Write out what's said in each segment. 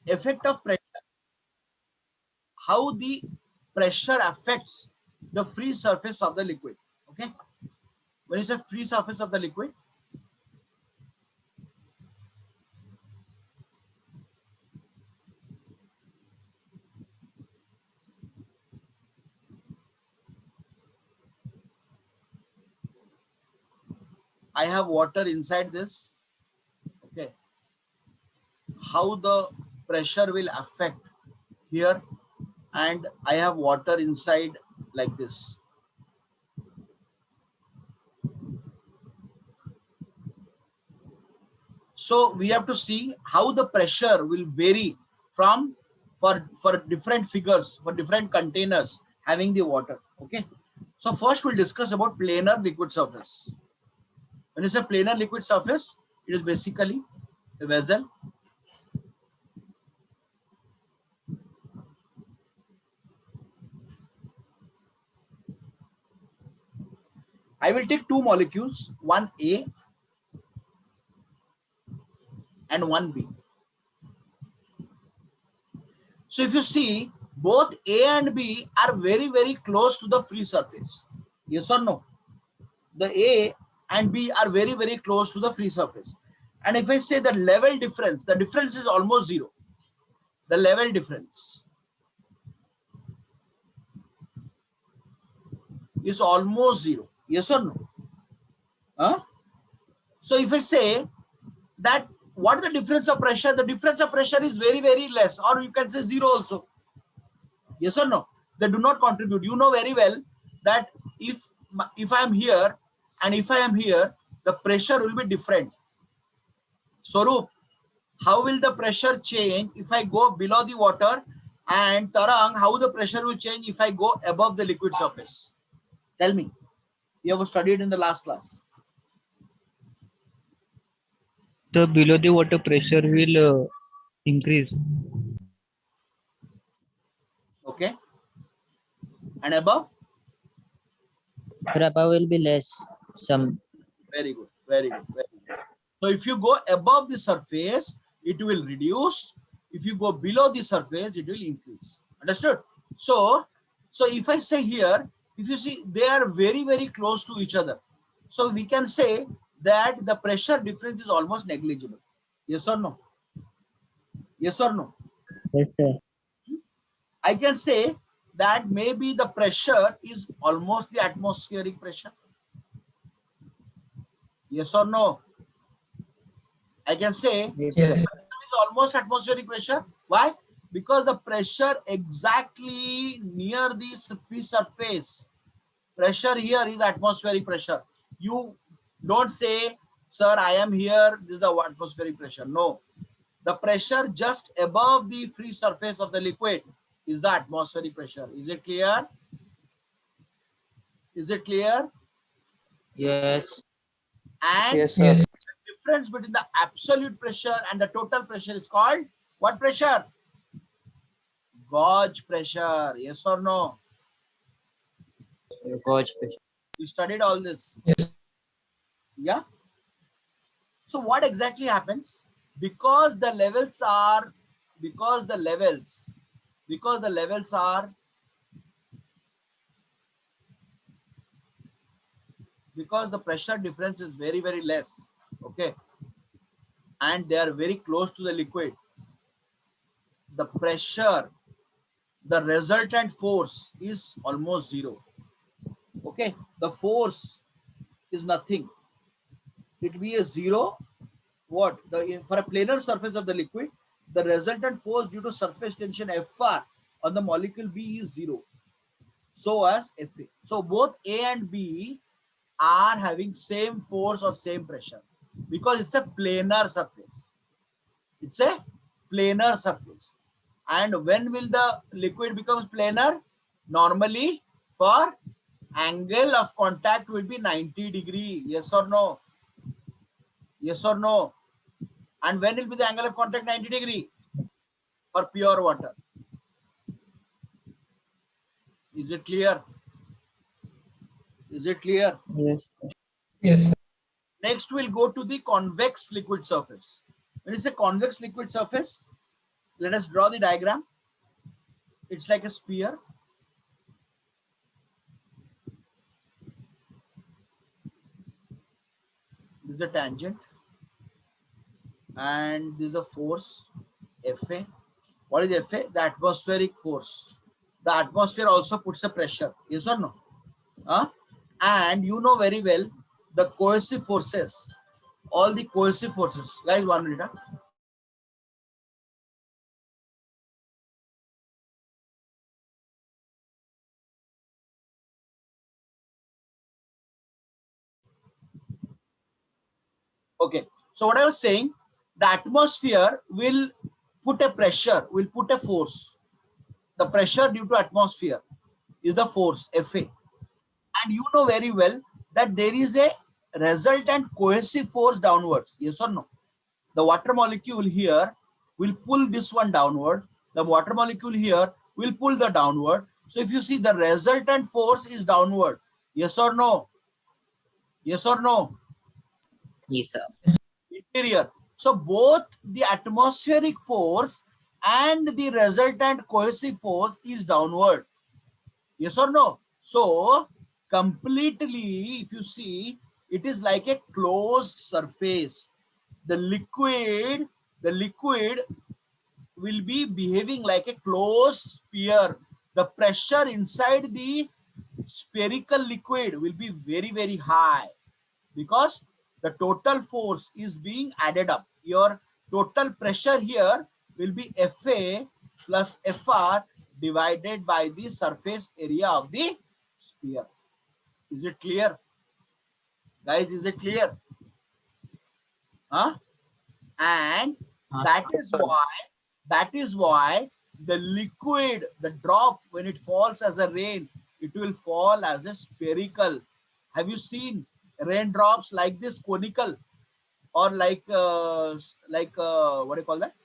effect of pressure, how the pressure affects the free surface of the liquid. Okay, when you say free surface of the liquid, I have water inside this. Okay, how the pressure will affect here, and I have water inside like this. So we have to see how the pressure will vary from for different figures, for different containers having the water. Okay, so first we'll discuss about planar liquid surface. When you say planar liquid surface, it is basically a vessel. I will take two molecules, one A and one B. So if you see, both A and B are very close to the free surface. Yes or no? The A and B are very close to the free surface. And if I say the level difference, the difference is almost zero. The level difference is almost zero. Yes or no? Huh? So if I say that what is the difference of pressure? The difference of pressure is very less, or you can say zero also. Yes or no? They do not contribute. You know very well that if I am here and if I am here, the pressure will be different. Swaroop, how will the pressure change if I go below the water, and Tarang, how the pressure will change if I go above the liquid surface? Tell me. You have studied in the last class. The below the water pressure will increase. Okay. And above? Sir, above will be less. Some. Very good. Very good. Very good. So if you go above the surface, it will reduce. If you go below the surface, it will increase. Understood? So if I say here, if you see, they are very close to each other. So we can say that the pressure difference is almost negligible. Yes or no? Yes or no? Yes, sir. I can say that maybe the pressure is almost the atmospheric pressure. Yes or no? I can say Yes, is sir. almost atmospheric pressure. Why? Because the pressure exactly near the free surface, pressure here is atmospheric pressure. You don't say, sir, I am here, this is the atmospheric pressure. No, the pressure just above the free surface of the liquid is the atmospheric pressure. Is it clear? Is it clear? Yes. And Yes, sir. the difference between the absolute pressure and the total pressure is called what pressure? Gauge pressure. Yes or no? Gauge pressure. You studied all this. Yes. Yeah. So what exactly happens? Because the levels are, because the levels are, because the pressure difference is very less. Okay. And they are very close to the liquid. The pressure, the resultant force is almost zero. Okay. The force is nothing. It will be a zero. What? For a planar surface of the liquid, the resultant force due to surface tension Fr on the molecule B is zero. So as Fa. So both A and B are having same force or same pressure because it's a planar surface. It's a planar surface. And when will the liquid become planar? Normally for angle of contact will be 90 degree. Yes or no? Yes or no? And when will be the angle of contact 90 degree? For pure water. Is it clear? Is it clear? Yes. Yes, sir. Next, we'll go to the convex liquid surface. When it's a convex liquid surface, Let us draw the diagram. It's like a sphere. This is the tangent, and this is the force Fa. What is Fa? The atmospheric force. The atmosphere also puts a pressure. Yes or no? Huh? And you know very well the coercive forces. All the coercive forces. Guys, 1 minute. Huh? Okay. So what I was saying, the atmosphere will put a pressure, will put a force. The pressure due to atmosphere is the force Fa. And you know very well that there is a resultant cohesive force downwards. Yes or no? The water molecule here will pull this one downward. The water molecule here will pull the downward. So if you see, the resultant force is downward. Yes or no? Yes or no? Yes, sir. Interior. So both the atmospheric force and the resultant cohesive force is downward. Yes or no? So completely, if you see, it is like a closed surface. The liquid will be behaving like a closed sphere. The pressure inside the spherical liquid will be very, very high, because the total force is being added up. Your total pressure here will be Fa plus Fr divided by the surface area of the sphere. Is it clear? Guys, is it clear? Huh? And that is why the liquid, the drop, when it falls as a rain, it will fall as a spherical. Have you seen raindrops like this, conical, or like what do you call that,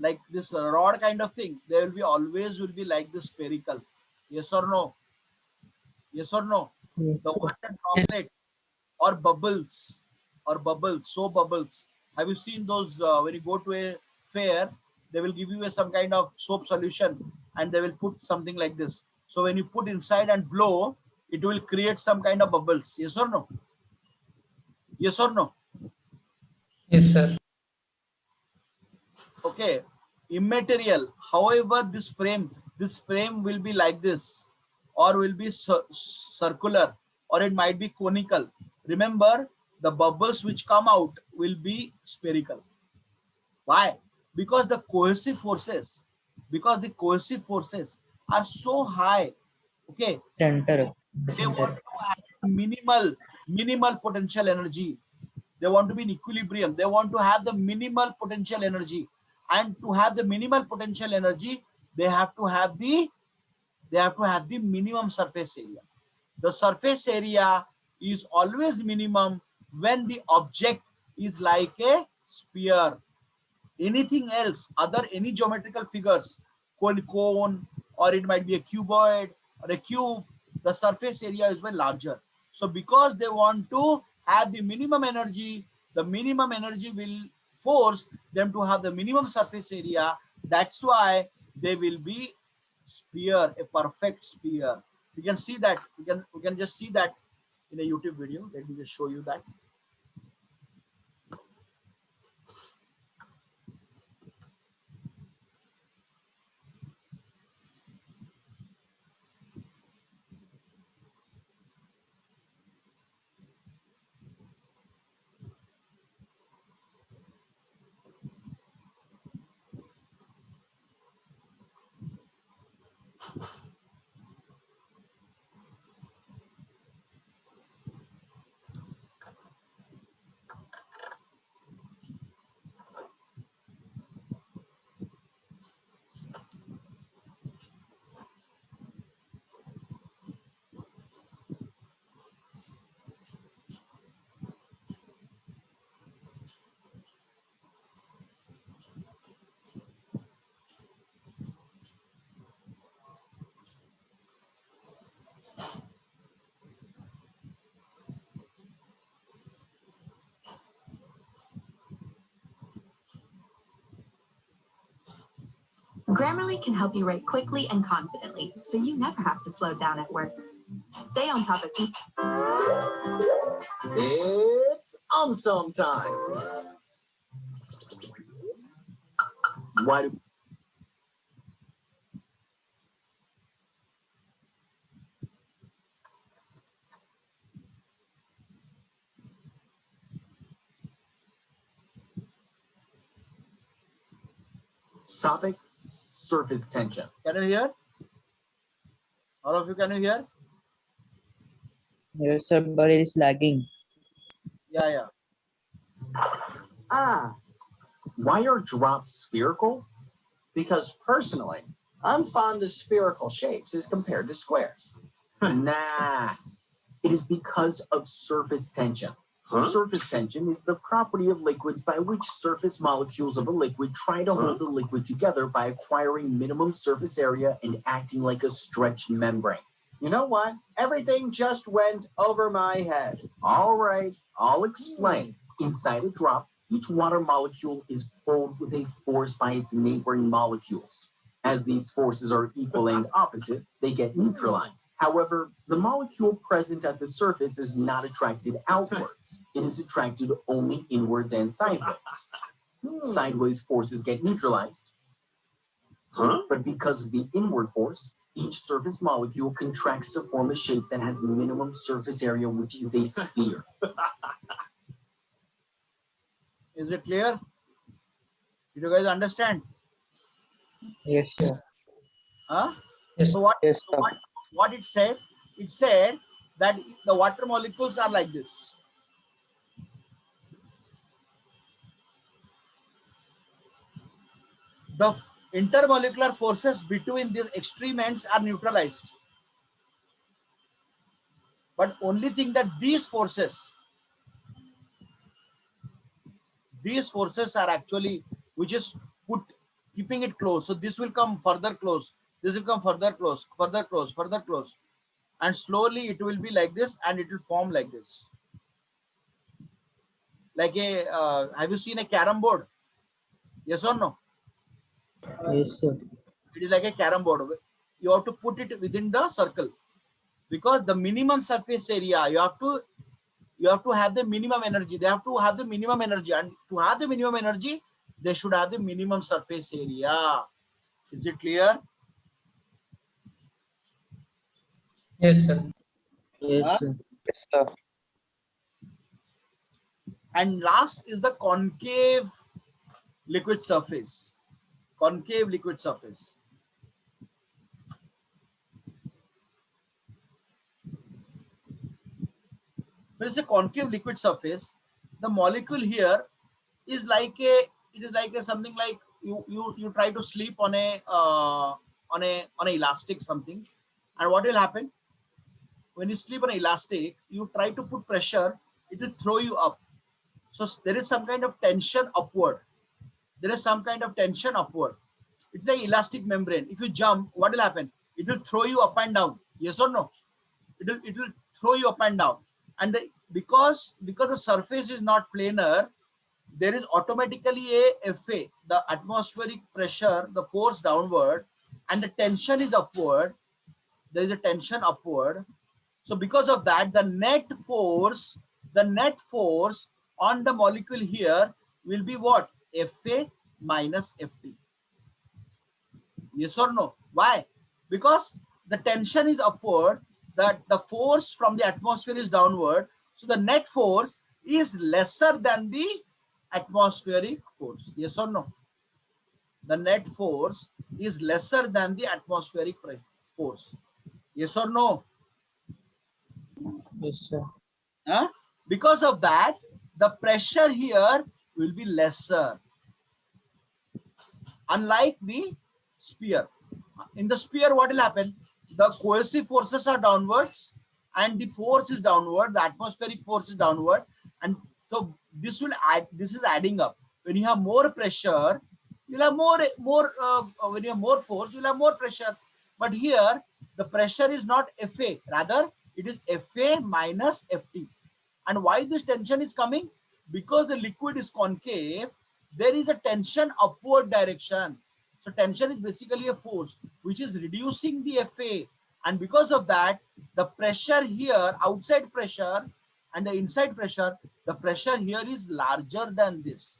like this rod kind of thing? They will be always will be like this, spherical. Yes or no? Yes or no? Yes. The water droplet or bubbles, soap bubbles. Have you seen those when you go to a fair? They will give you some kind of soap solution, and they will put something like this. So when you put inside and blow, it will create some kind of bubbles. Yes or no? Yes or no? Yes, sir. Okay. Immaterial. However, this frame will be like this, or will be circular, or it might be conical. Remember, the bubbles which come out will be spherical. Why? Because the cohesive forces, are so high. Okay, Center. they want Center. to have minimal potential energy. They want to be in equilibrium. They want to have the minimal potential energy, and to have the minimal potential energy, they have to have the minimum surface area. The surface area is always minimum when the object is like a sphere. Anything else, other any geometrical figures, cone, or it might be a cuboid or a cube, the surface area is very larger. So because they want to have the minimum energy will force them to have the minimum surface area. That's why they will be sphere, a perfect sphere. We can see that. We can just see that in a YouTube video. Let me just show you that. Grammarly can help you write quickly and confidently, so you never have to slow down at work. Stay on top of each. It's some time. Why do topic surface tension? Can you hear? All of you, can you hear? Yes, sir, but it is lagging. Yeah. Why are drops spherical? Because personally, I'm fond of spherical shapes as compared to squares. Nah. It is because of surface tension. Surface tension is the property of liquids by which surface molecules of a liquid try to hold the liquid together by acquiring minimum surface area and acting like a stretched membrane. You know what? Everything just went over my head. All right, I'll explain. Inside a drop, each water molecule is pulled with a force by its neighboring molecules. As these forces are equal and opposite, they get neutralized. However, the molecule present at the surface is not attracted outwards. It is attracted only inwards and sideways. Sideways forces get neutralized. But because of the inward force, each surface molecule contracts to form a shape that has minimum surface area, which is a sphere. Is it clear? Did you guys understand? Yes, sir. Huh? Yes. So Yes, sir. what it said? It said that the water molecules are like this. The intermolecular forces between these extreme ends are neutralized. But only thing that these forces are actually, which is keeping it close. So this will come further close. This will come further close, further close, further close. And slowly it will be like this and it will form like this. Like have you seen a carom board? Yes or no? Yes, sir. It is like a carom board. You have to put it within the circle because the minimum surface area, you have to have the minimum energy. They have to have the minimum energy, and to have the minimum energy, they should have the minimum surface area. Is it clear? Yes, sir. Yes, sir. And last is the concave liquid surface. Concave liquid surface. When it's a concave liquid surface, the molecule here is like something like you try to sleep on a elastic something, and what will happen when you sleep on an elastic? You try to put pressure, it will throw you up. So there is some kind of tension upward. It's like elastic membrane. If you jump, what will happen? It will throw you up and down. Yes or no? It will throw you up and down. And because the surface is not planar, there is automatically a FA, the atmospheric pressure, the force downward, and the tension is upward. There is a tension upward. So because of that, the net force on the molecule here will be what? FA minus FT. Yes or no? Why? Because the tension is upward, that the force from the atmosphere is downward. So the net force is lesser than the atmospheric force. Yes or no? The net force is lesser than the atmospheric force. Yes or no? Yes, sir. Huh? Because of that, the pressure here will be lesser. Unlike the sphere. In the sphere, what will happen? The cohesive forces are downwards and the force is downward, the atmospheric force is downward. And so this is adding up. When you have more pressure, you'll have when you have more force, you'll have more pressure. But here, the pressure is not FA, rather it is FA minus FT. And why this tension is coming? Because the liquid is concave, there is a tension upward direction. So tension is basically a force which is reducing the FA, and because of that, the pressure here, outside pressure and the inside pressure, the pressure here is larger than this.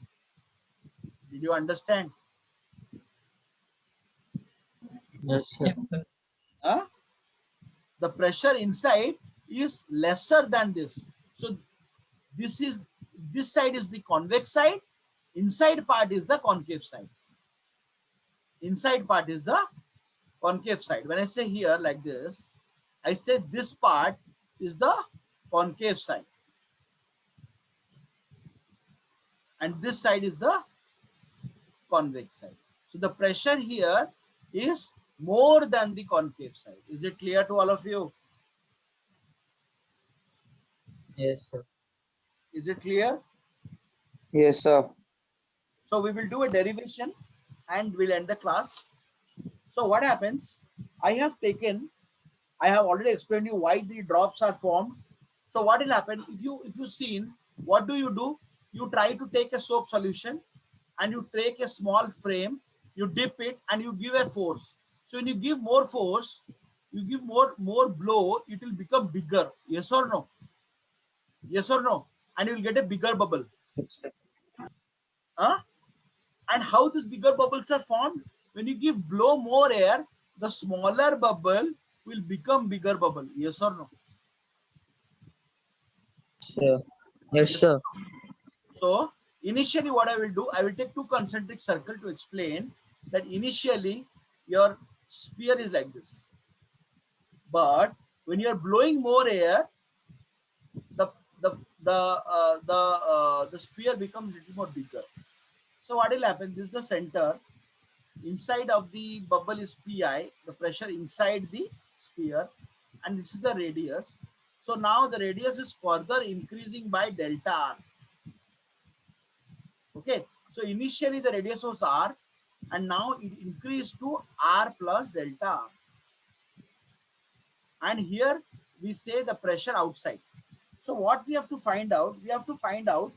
Did you understand? Yes, sir. Yes, sir. Huh? The pressure inside is lesser than this. So this side is the convex side, inside part is the concave side. Inside part is the concave side. When I say here like this, I say this part is the concave side and this side is the convex side. So the pressure here is more than the concave side. Is it clear to all of you? Yes, sir. Is it clear? Yes, sir. So we will do a derivation and we'll end the class. So what happens? I have already explained you why the drops are formed. So what will happen if you seen, what do? You try to take a soap solution and you take a small frame, you dip it and you give a force. So when you give more force, you give more blow, it will become bigger. Yes or no? Yes or no? And you will get a bigger bubble. Huh? And how these bigger bubbles are formed? When you give blow more air, the smaller bubble will become bigger bubble. Yes or no? Sure. Yes, sir. So initially what I will do, I will take two concentric circles to explain that initially your sphere is like this. But when you are blowing more air, the sphere becomes a little more bigger. So what will happen? This is the center. Inside of the bubble is Pi, the pressure inside the sphere, and this is the radius. So now the radius is further increasing by delta r. Okay, so initially the radius was r, and now it increased to r plus delta r. And here we say the pressure outside. So what we have to find out? We have to find out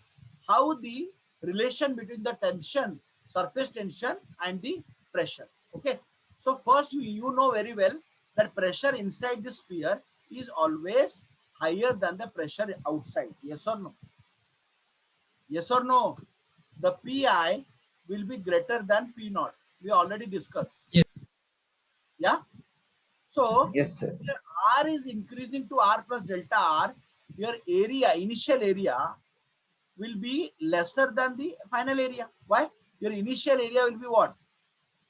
how the relation between the tension, surface tension and the pressure. Okay. So first you know very well that pressure inside the sphere is always higher than the pressure outside. Yes or no? Yes or no? The Pi will be greater than P naught. We already discussed. Yes. Yeah. So Yes, sir. R is increasing to R plus delta R. Your area, initial area, will be lesser than the final area. Why? Your initial area will be what?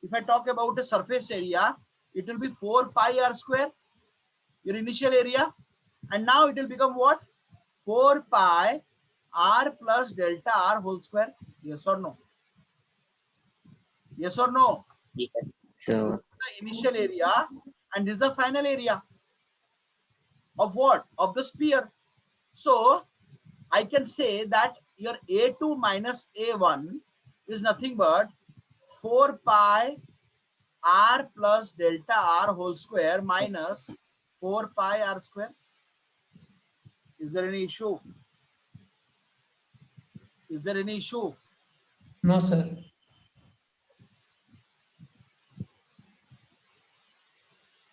If I talk about a surface area, it will be 4 pi r square, your initial area. And now it will become what? 4 pi r plus delta r whole square. Yes or no? Yes or no? Yes. So, The initial area and this is the final area of what? Of the sphere. So I can say that your A2 minus A1 is nothing but 4 pi r plus delta r whole square minus 4 pi r square. Is there any issue? Is there any issue? No, sir.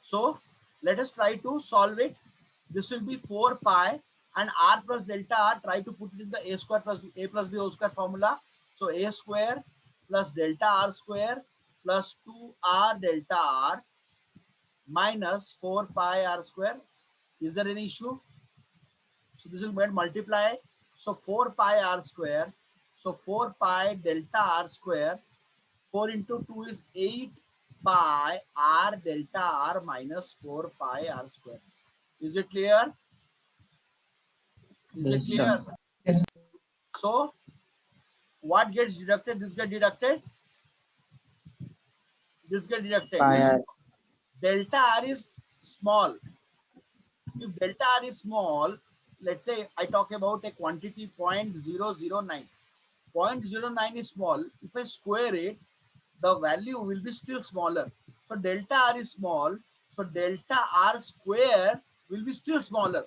So let us try to solve it. This will be 4 pi and r plus delta r. Try to put it in the a square plus a plus b whole square formula. So a square plus delta r square plus 2r delta r minus 4 pi r square. Is there any issue? So this will get multiply. So 4 pi r square. So 4 pi delta r square. 4 into 2 is 8 pi r delta r minus 4 pi r square. Is it clear? Is it Yes, clear? Yes. So what gets deducted? This gets deducted. This gets deducted. Pi Yes. r. Delta r is small. If delta r is small, let's say I talk about a quantity 0.009. 0.09 is small. If I square it, the value will be still smaller. So delta r is small. So delta r square will be still smaller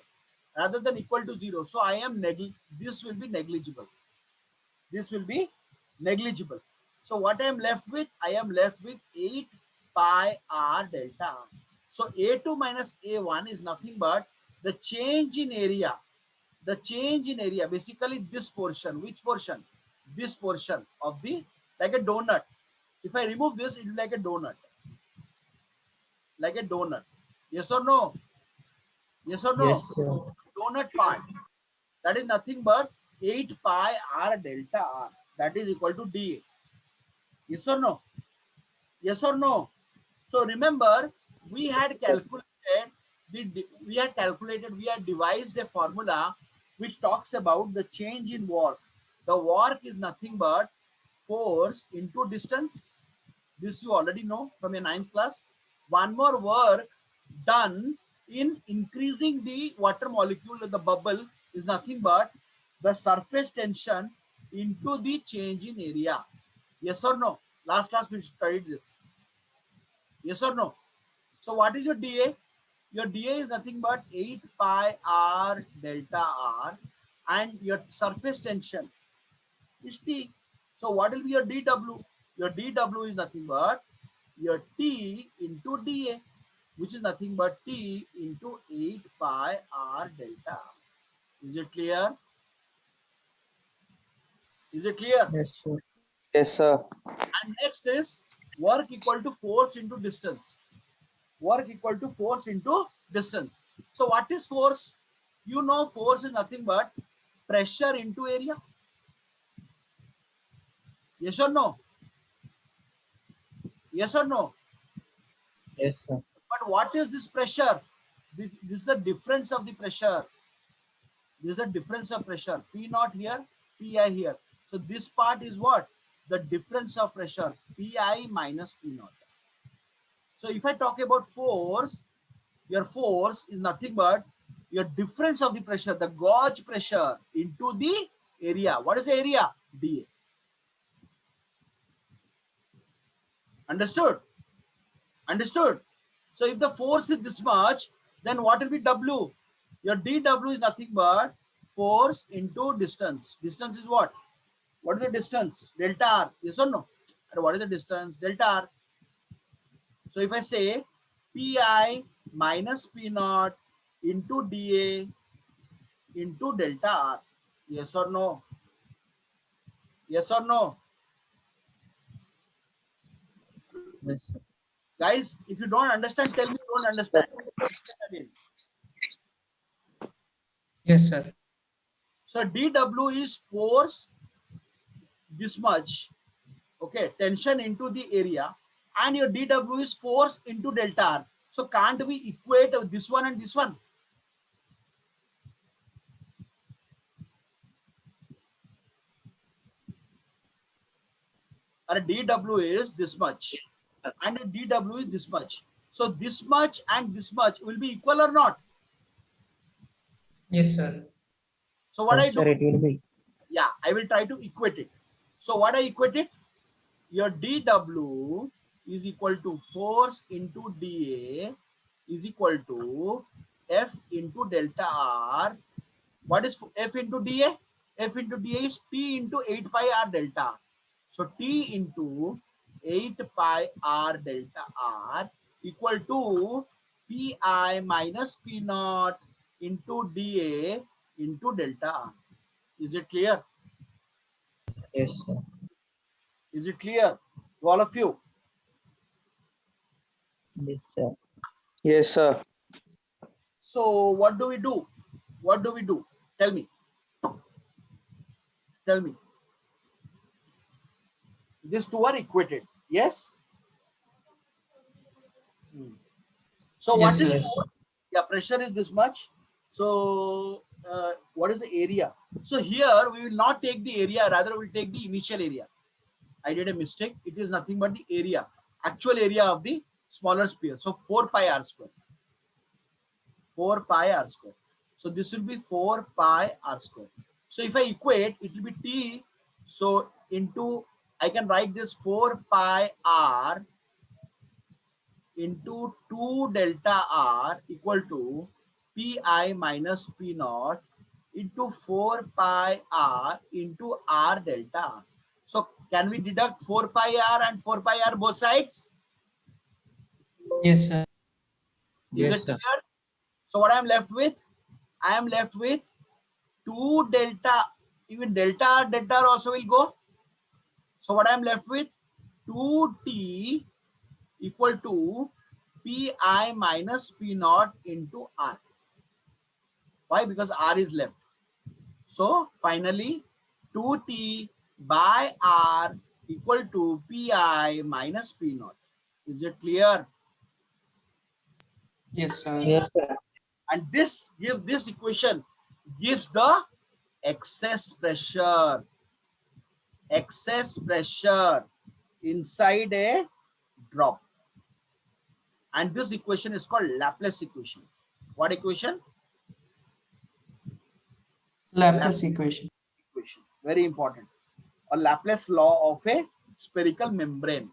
rather than equal to 0. So I am this will be negligible. This will be negligible. So what I am left with? I am left with 8 pi r delta r. So A2 minus A1 is nothing but the change in area. The change in area, basically this portion. Which portion? This portion of the, like a donut. If I remove this, it will be like a donut. Like a donut. Yes or no? Yes or no? Yes, sir. Donut part. That is nothing but 8 pi r delta r. That is equal to dA. Yes or no? Yes or no? So remember, we had devised a formula which talks about the change in work. The work is nothing but force into distance. This you already know from your 9th class. One more work done in increasing the water molecule in the bubble is nothing but the surface tension into the change in area. Yes or no? Last class we studied this. Yes or no? So what is your dA? Your dA is nothing but 8 pi r delta r, and your surface tension is T. So what will be your dW? Your dW is nothing but your T into dA, which is nothing but T into 8 pi r delta. Is it clear? Is it clear? Yes, sir. Yes, sir. And next is work equal to force into distance. Work equal to force into distance. So what is force? You know, force is nothing but pressure into area. Yes or no? Yes or no? Yes, sir. But what is this pressure? This is the difference of the pressure. This is the difference of pressure. P naught here, Pi here. So this part is what? The difference of pressure. Pi minus P naught. So if I talk about force, your force is nothing but your difference of the pressure, the gauge pressure into the area. What is the area? dA. Understood? Understood? So if the force is this much, then what will be W? Your dW is nothing but force into distance. Distance is what? What is the distance? Delta R. Yes or no? And what is the distance? Delta R. So if I say Pi minus P naught into dA into delta R. Yes or no? Yes or no? Yes, sir. Guys, if you don't understand, tell me you don't understand. Again. Yes, sir. So dW is force this much, okay, tension into the area, and your dW is force into delta R. So can't we equate this one and this one? Or dW is this much and a dW is this much. So this much and this much will be equal or not? Yes, sir. So what I Yes, do? sir, it will be. Yeah, I will try to equate it. So what I equate it? Your dW is equal to force into dA is equal to F into delta R. What is F into dA? F into dA is T into 8 pi R delta. So T into 8 pi R delta R equal to Pi minus P naught into dA into delta R. Is it clear? Yes, sir. Is it clear to all of you? Yes, sir. Yes, sir. So what do we do? What do we do? Tell me. Tell me. These two are equated. Yes? So Yes, what is sir. force? Yeah, pressure is this much. So what is the area? So here we will not take the area, rather we'll take the initial area. I did a mistake. It is nothing but the area, actual area of the smaller sphere. So 4 pi r square. 4 pi r square. So this will be 4 pi r square. So if I equate, it will be T. So into, I can write this 4 pi r into 2 delta r equal to Pi minus P naught into 4 pi r into r delta r. So Can we deduct 4 pi r and 4 pi r both sides? Yes, sir. Is Yes, it sir. clear? So what I am left with? I am left with 2 delta, even delta r also will go. So what I am left with? 2t equal to pi minus p naught into r. Why? Because r is left. So finally 2t by r equal to pi minus p naught. Is it clear? Yes, sir. Yes, sir. And this equation gives the excess pressure inside a drop. And this equation is called Laplace equation. What equation? Laplace equation. Very important. A Laplace law of a spherical membrane.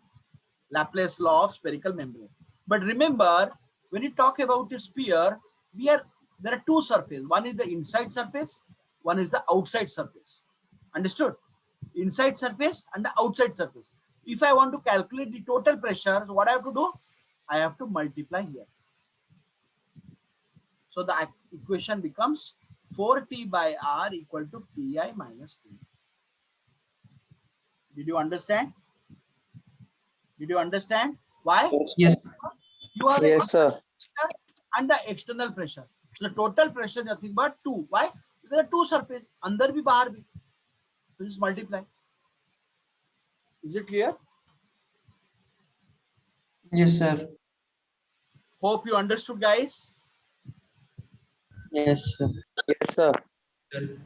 Laplace law of spherical membrane. But remember, when you talk about a sphere, there are two surfaces. One is the inside surface, one is the outside surface. Understood? Inside surface and the outside surface. If I want to calculate the total pressure, so what I have to do? I have to multiply here. So the equation becomes 4t by r equal to pi minus p. Did you understand? Did you understand? Why? Yes. You have Yes, sir. pressure and the external pressure. So the total pressure is nothing but 2. Why? Because there are two surfaces. Andar bhi, bahar bhi. So just multiply. Is it clear? Yes, sir. Hope you understood, guys. Yes, sir. Yes, sir. Sir.